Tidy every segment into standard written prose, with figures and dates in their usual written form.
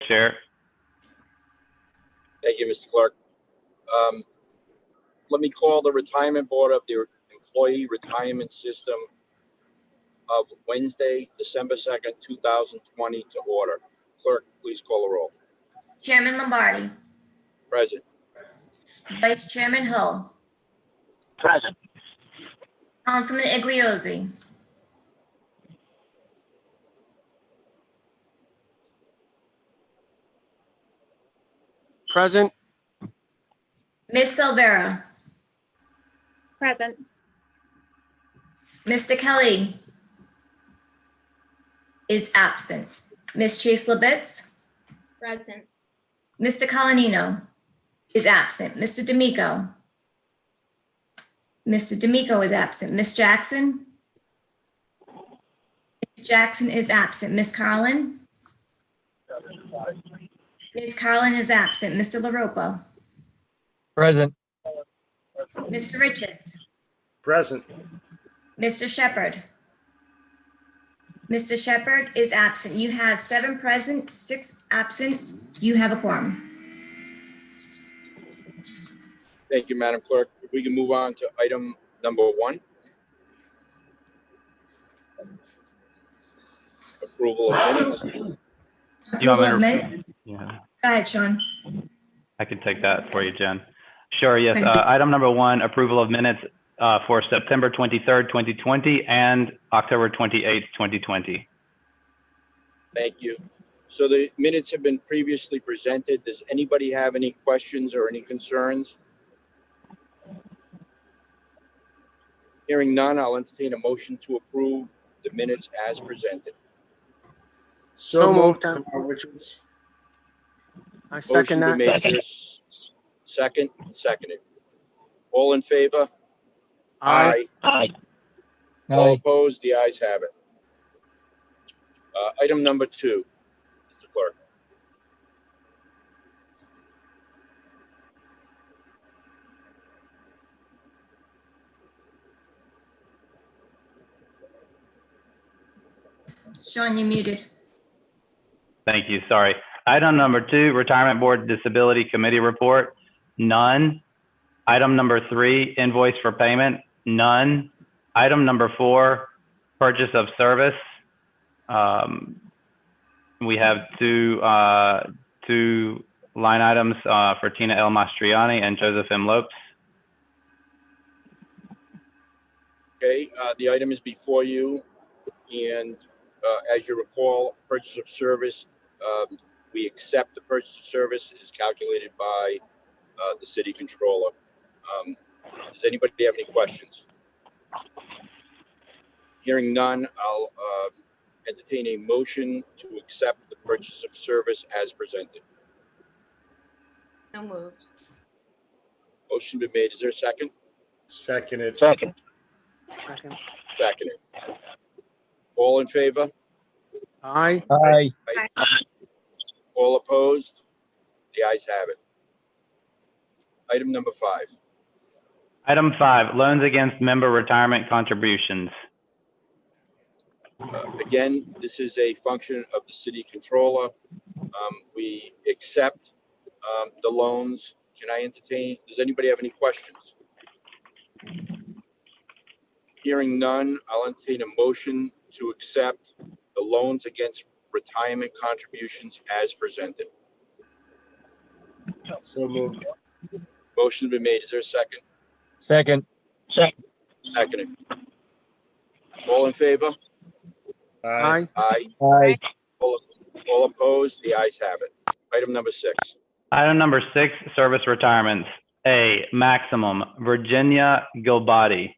Chair. Thank you, Mr. Clerk. Let me call the Retirement Board of the Employee Retirement System of Wednesday, December 2nd, 2020 to order. Clerk, please call the roll. Chairman Lombardi, Present. Vice Chairman Hull, Present. Councilman Igliozzi, Present. Ms. Silvera, Present. Mr. Kelly is absent. Ms. Chase Labitz, Present. Mr. Colanino is absent. Mr. D'Amico. Mr. D'Amico is absent. Ms. Jackson. Ms. Jackson is absent. Ms. Carlin. Ms. Carlin is absent. Mr. LaRopa. Present. Mr. Richards. Present. Mr. Shepherd. Mr. Shepherd is absent. You have 7 present, 6 absent. You have a quorum. Thank you, Madam Clerk. If we can move on to item number 1. Approval of minutes. You want me Approval to- of minutes? Yeah, Go ahead, Sean. I can take that for you, Jen. Sure, yes. Okay. Item number 1, approval of minutes for September 23rd, 2020 and October 28th, 2020. Thank you. So the minutes have been previously presented. Does anybody have any questions or any concerns? Hearing none, I'll entertain a motion to approve the minutes as presented. So moved. Richards. I second Motion been that. made. Is there a seconded. All in favor? Aye. All opposed? The ayes have it. Item number 2, Mr. Clerk. Sean, you're muted. Thank you, sorry. Item number 2, Retirement Board Disability Committee Report, none. Item number 3, invoice for payment, none. Item number 4, purchase of service. We have two line items for Tina L. Mastriani and Joseph M. Lopes. Okay, the item is before you, and as you recall, purchase of service, we accept the purchase of service is calculated by the city controller. Does anybody have any questions? Hearing none, I'll entertain a motion to accept the purchase of service as presented. So moved. Motion been made. Is there a second? Seconded. Second. Seconded. All in favor? Aye. All opposed? The ayes have it. Item number 5. Item 5, loans against member retirement contributions. Again, this is a function of the city controller. We accept the loans. Can I entertain? Does anybody have any questions? Hearing none, I'll entertain a motion to accept the loans against retirement contributions as presented. So moved. Motion's been made. Is there a second? Second. Seconded. All in favor? Aye. Aye. Aye. All opposed? The ayes have it. Item number 6. Item number 6, service retirements. A, maximum, Virginia Gilbati,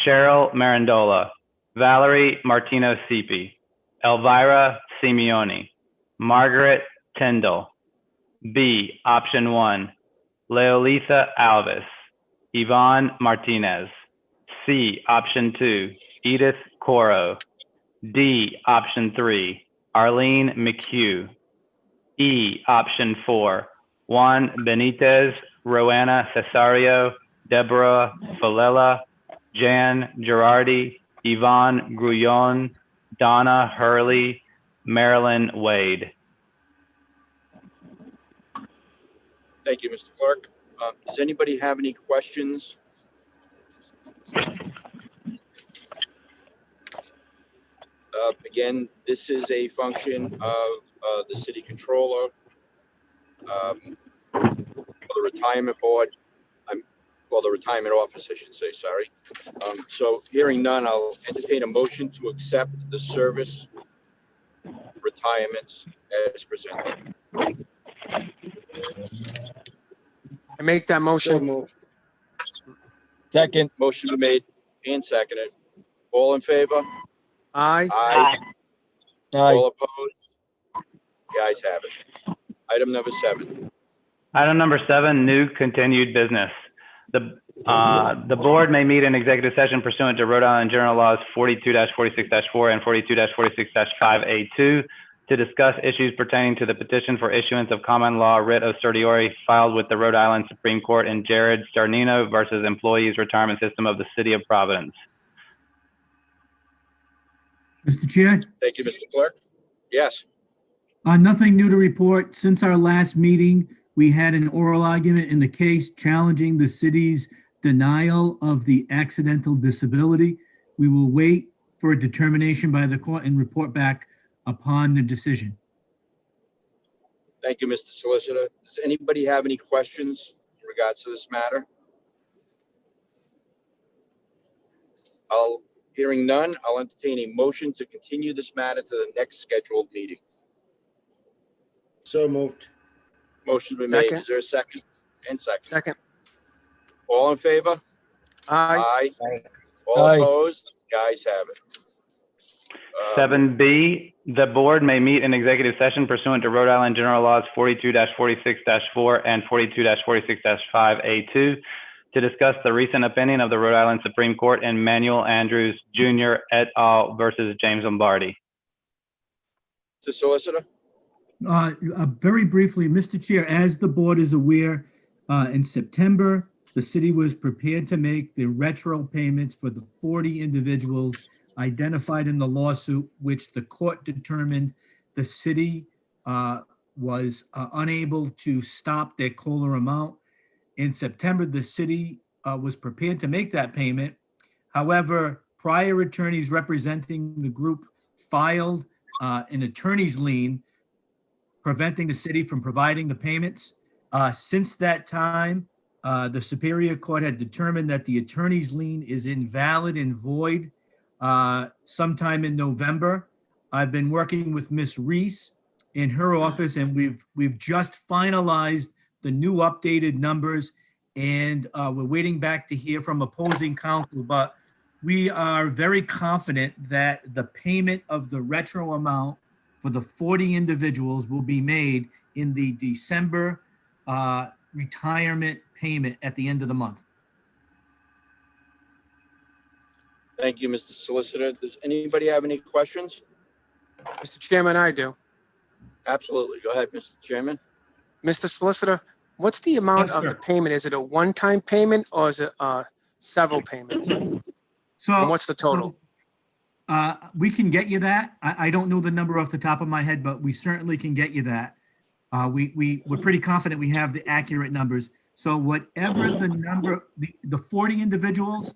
Cheryl Marandola, Valerie Martino Sipi, Elvira Simeoni, Margaret Tyndall. B, option 1, Leolisa Alves, Yvonne Martinez. C, option 2, Edith Coro. D, option 3, Arlene McHugh. E, option 4, Juan Benitez, Roanna Cesario, Deborah Falella, Jan Girardi, Yvonne Grullon, Donna Hurley, Marilyn Wade. Thank you, Mr. Clerk. Does anybody have any questions? Again, this is a function of the city controller, or the retirement board. Well, the retirement office, I should say, sorry. So hearing none, I'll entertain a motion to accept the service retirements as presented. I make that So motion. moved. Second. Motion been made and seconded. All in favor? Aye. Aye. Aye. All opposed? The ayes have it. Item number 7. Item number 7, new continued business. The board may meet in executive session pursuant to Rhode Island General Laws 42-46-4 and 42-46-5A2 to discuss issues pertaining to the petition for issuance of common law writ of certiorari filed with the Rhode Island Supreme Court in Jared Starnino versus Employees Retirement System of the City of Providence. Mr. Chair, Thank you, Mr. Clerk. Yes. nothing new to report. Since our last meeting, we had an oral argument in the case challenging the city's denial of the accidental disability. We will wait for a determination by the court and report back upon the decision. Thank you, Mr. Solicitor. Does anybody have any questions in regards to this matter? Hearing none, I'll entertain a motion to continue this matter to the next scheduled meeting. So moved. Motion's been made. Second. Is there a second? And second. Second. All in favor? Aye. Aye. All Aye. opposed? The ayes have it. 7B, the board may meet in executive session pursuant to Rhode Island General Laws 42-46-4 and 42-46-5A2 to discuss the recent opinion of the Rhode Island Supreme Court in Manuel Andrews Jr. et al. Versus James Lombardi. Mr. Solicitor? Very briefly, Mr. Chair, as the board is aware, in September, the city was prepared to make the retro payments for the 40 individuals identified in the lawsuit, which the court determined the city was unable to stop their COLA amount. In September, the city was prepared to make that payment. However, prior attorneys representing the group filed an attorney's lien preventing the city from providing the payments. Since that time, the Superior Court had determined that the attorney's lien is invalid and void sometime in November. I've been working with Ms. Reese in her office, and we've just finalized the new updated numbers, and we're waiting back to hear from opposing counsel, but we are very confident that the payment of the retro amount for the 40 individuals will be made in the December retirement payment at the end of the month. Thank you, Mr. Solicitor. Does anybody have any questions? Mr. Chairman, I do. Absolutely. Go ahead, Mr. Chairman. Mr. Solicitor, what's the amount Yes, of sir. the payment? Is it a one-time payment or is it several payments? And So what's the total? We can get you that. I don't know the number off the top of my head, but we certainly can get you that. We're pretty confident we have the accurate numbers. So whatever the number, the 40 individuals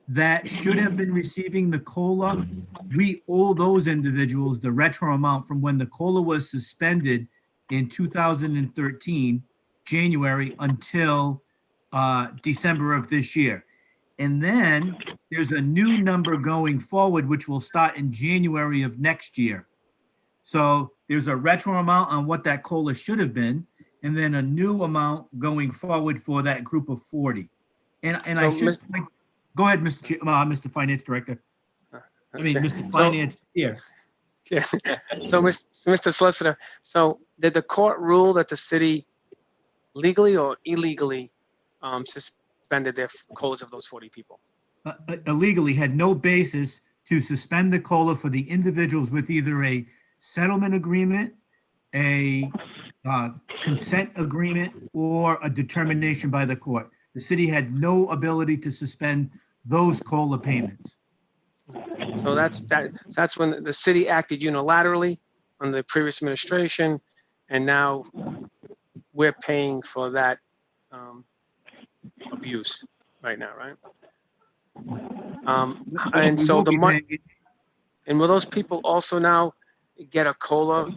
that should have been receiving the COLA, we owe those individuals the retro amount from when the COLA was suspended in 2013, January, until December of this year. And then there's a new number going forward, which will start in January of next year. So there's a retro amount on what that COLA should have been, and then a new amount going forward for that group of 40. And I So, should point, go ahead, Mr. Finance Director. I mean, Okay. Mr. Finance Chair. Yeah. So, Mr. Solicitor, so did the court rule that the city legally or illegally suspended their COLAs of those 40 people? Illegally had no basis to suspend the COLA for the individuals with either a settlement agreement, a consent agreement, or a determination by the court. The city had no ability to suspend those COLA payments. So that's when the city acted unilaterally under the previous administration, and now we're paying for that abuse right now, right? And We so won't the be money, paying it. and will those people also now get a COLA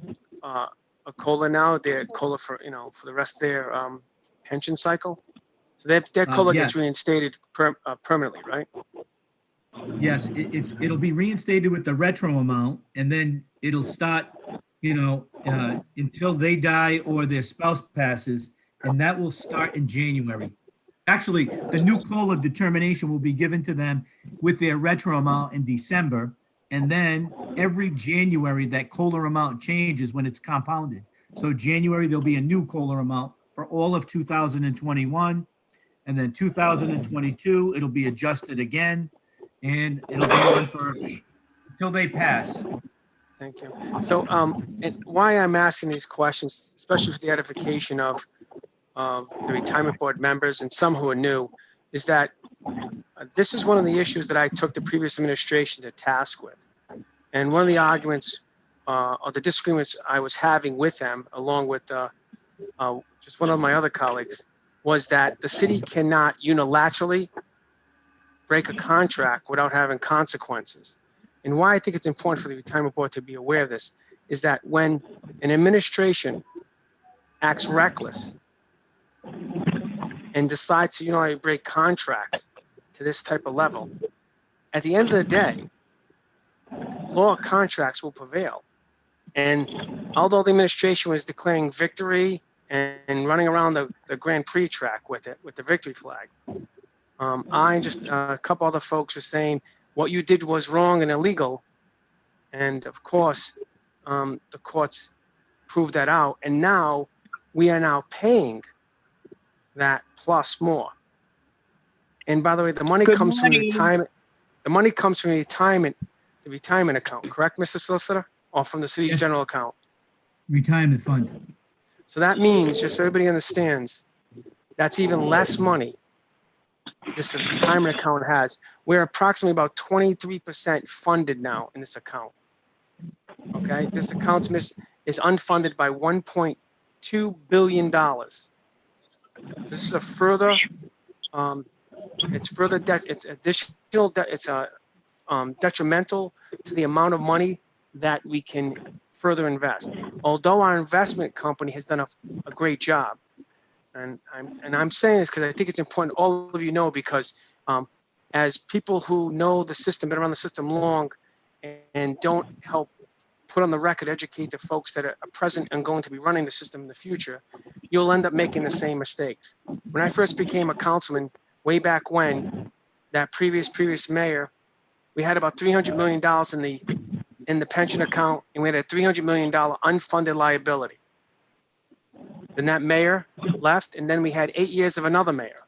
now, their COLA for, for the rest of their pension cycle? So their COLA gets Yes. reinstated permanently, right? Yes, it'll be reinstated with the retro amount, and then it'll start, until they die or their spouse passes, and that will start in January. Actually, the new COLA determination will be given to them with their retro amount in December, and then every January, that COLA amount changes when it's compounded. So January, there'll be a new COLA amount for all of 2021, and then 2022, it'll be adjusted again, and it'll go on for until they pass. Thank you. So, and why I'm asking these questions, especially for the edification of the retirement board members and some who are new, is that this is one of the issues that I took the previous administration to task with. And one of the arguments or the disagreements I was having with them, along with just one of my other colleagues, was that the city cannot unilaterally break a contract without having consequences. And why I think it's important for the retirement board to be aware of this is that when an administration acts reckless and decides to unilaterally break contracts to this type of level, at the end of the day, law of contracts will prevail. And although the administration was declaring victory and running around the Grand Prix track with it, with the victory flag, I and just a couple other folks were saying what you did was wrong and illegal. And of course, the courts proved that out. And now we are now paying that plus more. And by the way, the money comes from retirement. The money comes from the retirement account, correct, Mr. Solicitor? Or from the city's Yes. general account? Retirement fund. So that means, just so everybody understands, that's even less money this retirement account has. We're approximately about 23% funded now in this account. Okay, this account is unfunded by $1.2 billion. This is a further, it's further debt, it's additional debt, it's detrimental to the amount of money that we can further invest. Although our investment company has done a great job. And I'm saying this because I think it's important all of you know, because as people who know the system, been around the system long, and don't help put on the record, educate the folks that are present and going to be running the system in the future, you'll end up making the same mistakes. When I first became a councilman, way back when, that previous mayor, we had about $300 million in the pension account, and we had a $300 million unfunded liability. Then that mayor left, and then we had 8 years of another mayor.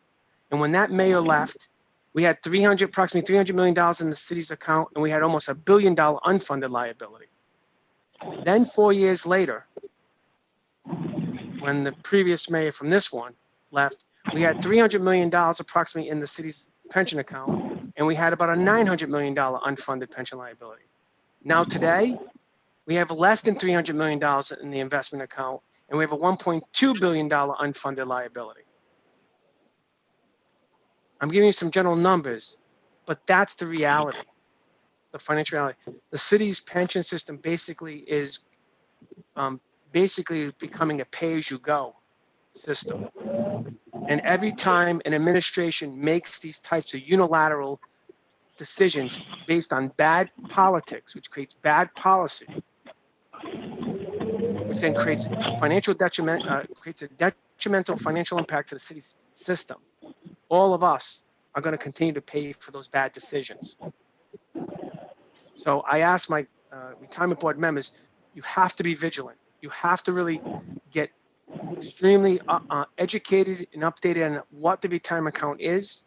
And when that mayor left, we had approximately $300 million in the city's account, and we had almost $1 billion unfunded liability. Then 4 years later, when the previous mayor from this one left, we had $300 million approximately in the city's pension account, and we had about a $900 million unfunded pension liability. Now today, we have less than $300 million in the investment account, and we have a $1.2 billion unfunded liability. I'm giving you some general numbers, but that's the reality, the financial reality. The city's pension system basically is becoming a pay-as-you-go system. And every time an administration makes these types of unilateral decisions based on bad politics, which creates bad policy, which then creates financial detriment, creates a detrimental financial impact to the city's system, all of us are going to continue to pay for those bad decisions. So I ask my retirement board members, you have to be vigilant. You have to really get extremely educated and updated on what the retirement account is,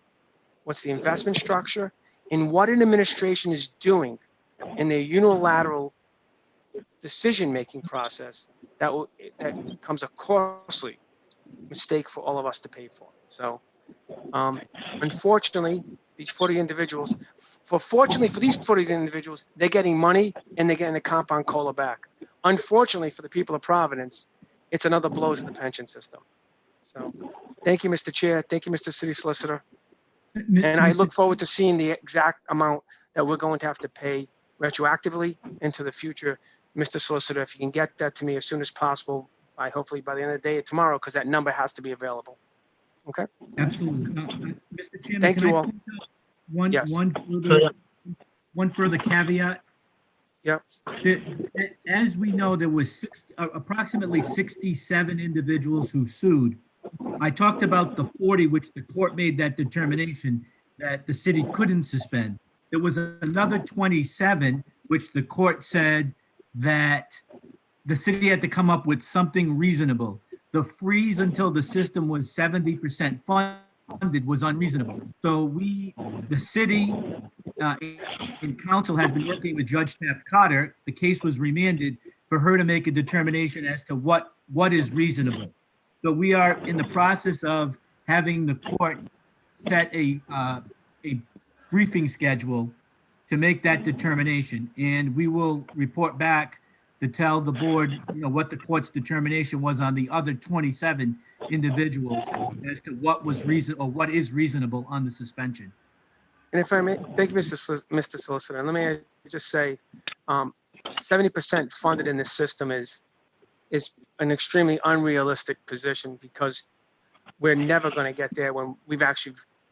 what's the investment structure, and what an administration is doing in their unilateral decision-making process that becomes a costly mistake for all of us to pay for. So unfortunately, these 40 individuals, fortunately for these 40 individuals, they're getting money and they're getting the compound COLA back. unfortunately for the people of Providence, it's another blow to the pension system. So, thank you, Mr. Chair. Thank you, Mr. City Solicitor. And I look forward to seeing the exact amount that we're going to have to pay retroactively into the future. Mr. Solicitor, if you can get that to me as soon as possible, hopefully by the end of the day or tomorrow, because that number has to be available. Okay? Absolutely. Mr. Chairman, Thank can you I all. point out Yes. one further caveat? Yep. As we know, there was approximately 67 individuals who sued. I talked about the 40, which the court made that determination that the city couldn't suspend. There was another 27, which the court said that the city had to come up with something reasonable. The freeze until the system was 70% funded was unreasonable. So the city in council has been working with Judge Taft Carter. The case was remanded for her to make a determination as to what is reasonable. So we are in the process of having the court set a briefing schedule to make that determination. And we will report back to tell the board, what the court's determination was on the other 27 individuals as to what was what is reasonable on the suspension. And if I may, thank you, Mr. Solicitor. And let me just say, 70% funded in this system is an extremely unrealistic position, because we're never going to get there. When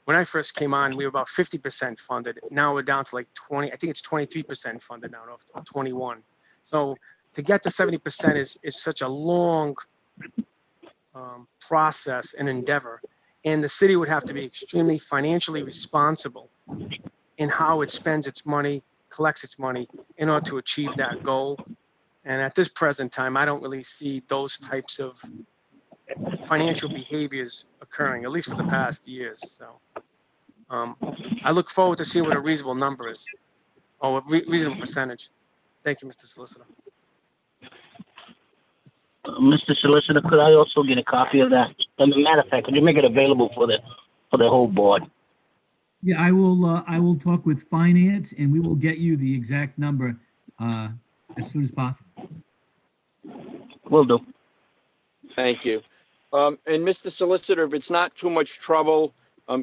I first came on, we were about 50% funded. Now we're down to like 20, I think it's 23% funded now, or 21. So to get to 70% is such a long process and endeavor. And the city would have to be extremely financially responsible in how it spends its money, collects its money in order to achieve that goal. And at this present time, I don't really see those types of financial behaviors occurring, at least for the past years. So I look forward to seeing what a reasonable number is, or a reasonable percentage. Thank you, Mr. Solicitor. Mr. Solicitor, could I also get a copy of that? As a matter of fact, could you make it available for the whole board? Yeah, I will talk with finance and we will get you the exact number as soon as possible. Will do. Thank you. And Mr. Solicitor, if it's not too much trouble,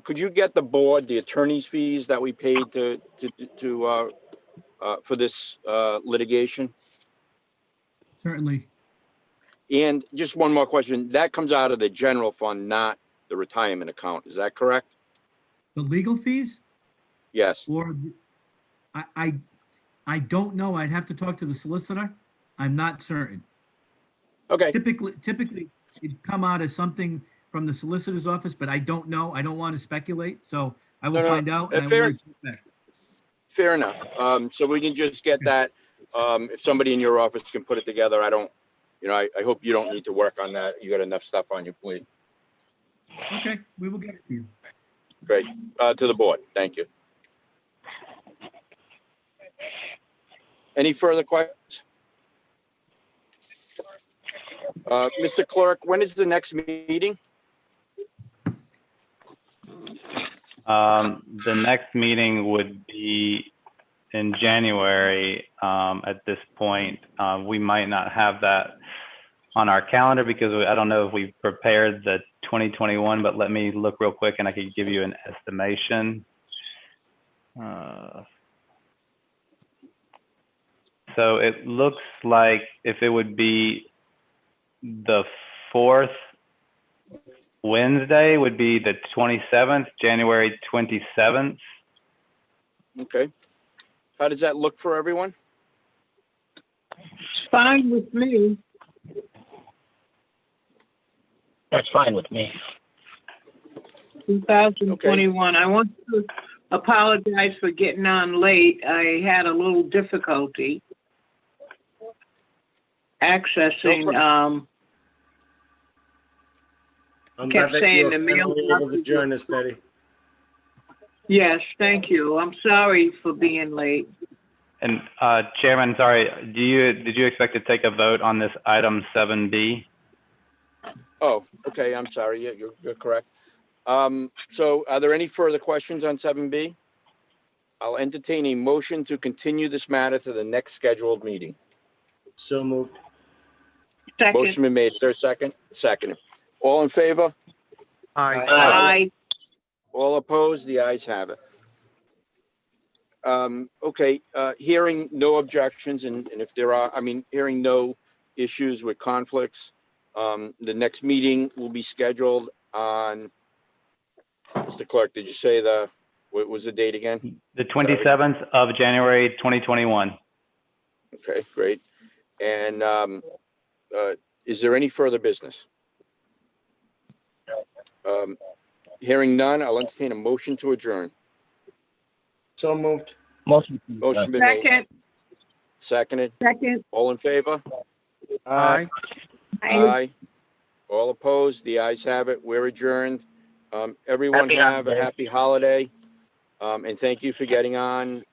could you get the board the attorney's fees that we paid for this litigation? Certainly. And just one more question. That comes out of the general fund, not the retirement account. Is that correct? The legal fees? Yes. Or I don't know. I'd have to talk to the solicitor. I'm not certain. Okay. Typically it'd come out as something from the solicitor's office, but I don't know. I don't want to speculate. So I will find out. And I will report back. Fair enough. So we can just get that. If somebody in your office can put it together, I hope you don't need to work on that. You got enough stuff on your plate. Okay, we will get it to you. Great. To the board. Thank you. Any further questions? Mr. Clerk, when is the next meeting? The next meeting would be in January. At this point, we might not have that on our calendar because I don't know if we've prepared the 2021, but let me look real quick and I can give you an estimation. So it looks like if it would be the fourth Wednesday would be the 27th, January 27th. Okay. How does that look for everyone? Fine with me. That's fine with me. 2021. I want to apologize for getting on late. I had a little difficulty accessing, I'm kept glad that saying you the were mail finally able to join us, Betty. yes, thank you. I'm sorry for being late. And Chairman, sorry, did you expect to take a vote on this item 7B? Oh, okay. I'm sorry. Yeah, you're correct. So are there any further questions on 7B? I'll entertain a motion to continue this matter to the next scheduled meeting. So moved. Second. Motion been made. Is there a second? Second. All in favor? Aye. Aye. All opposed? The ayes have it. Okay, hearing no objections, and if there are, hearing no issues with conflicts, the next meeting will be scheduled on, Mr. Clerk, did you say what was the date again? The 27th of January, 2021. Okay, great. And is there any further business? Hearing none, I'll entertain a motion to adjourn. So moved. Motion. Motion been made. Second. Seconded. Second. All in favor? Aye. Aye. All opposed? The ayes have it. We're adjourned. Everyone Happy have a holiday. happy holiday. And thank you for getting on.